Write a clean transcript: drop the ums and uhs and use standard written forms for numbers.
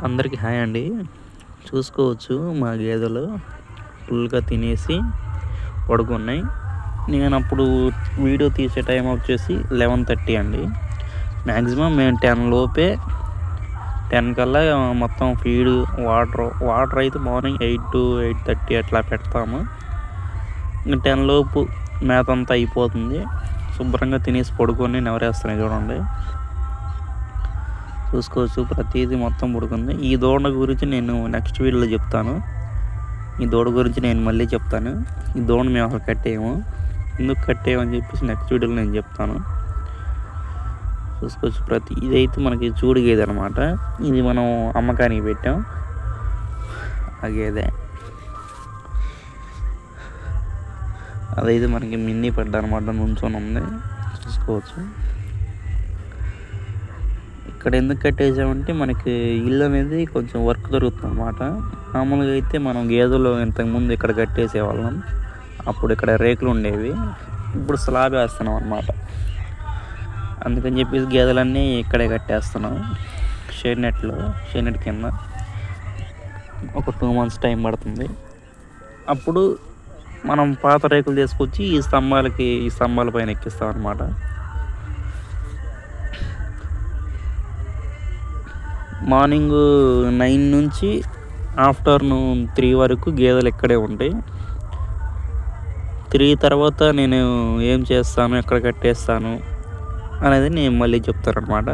అందరికీ హాయ్ అండి. చూసుకోవచ్చు మా గేదెలు ఫుల్‌గా తినేసి పడుకున్నాయి. నేనప్పుడు వీడియో తీసే టైం వచ్చేసి 11:30 అండి. మ్యాక్సిమం మేము 10 లోపే 10 కల్లా మొత్తం ఫీడు, వాటర్ అయితే మార్నింగ్ 8-8:30 అట్లా పెడతాము. ఇంక 10 లోపు మేత అంతా అయిపోతుంది. శుభ్రంగా తినేసి పడుకొని నెవరేస్తున్నాయి చూడండి. చూసుకోవచ్చు ప్రతిదీ మొత్తం పడుకుంది. ఈ దూడ గురించి నేను నెక్స్ట్ వీడియోలో చెప్తాను. ఈ దూడ గురించి నేను మళ్ళీ చెప్తాను. ఈ దూడను మేము అసలు కట్టేయము, ఎందుకు కట్టేయమని చెప్పేసి నెక్స్ట్ వీడియోలో నేను చెప్తాను. చూసుకోవచ్చు ఇదైతే మనకి చూడు గేదె అనమాట. ఇది మనం అమ్మకానికి పెట్టాం. ఆ గేదె అదైతే మనకి మిన్నీ పడ్డ అనమాట, నుంచొని ఉంది. చూసుకోవచ్చు ఇక్కడ ఎందుకు కట్టేసామంటే మనకి ఇల్లు అనేది కొంచెం వర్క్ జరుగుతుంది అనమాట. మామూలుగా అయితే మనం గేదెలు ఇంతకుముందు ఇక్కడ కట్టేసేవాళ్ళం. అప్పుడు ఇక్కడ రేకులు ఉండేవి, ఇప్పుడు స్లాబ్ వేస్తున్నాం అనమాట. అందుకని చెప్పేసి గేదెలన్నీ ఇక్కడే కట్టేస్తున్నాం. షేడ్ నెట్ కింద ఒక 2 months టైం పడుతుంది. అప్పుడు మనం పాత రేకులు తీసుకొచ్చి ఈ స్తంభాల పైన ఎక్కిస్తాం అనమాట. మార్నింగ్ 9 నుంచి ఆఫ్టర్నూన్ 3 వరకు గేదెలు ఇక్కడే ఉంటాయి. 3 తర్వాత నేను ఏం చేస్తాను, ఎక్కడ కట్టేస్తాను అనేది నేను మళ్ళీ చెప్తాను అనమాట.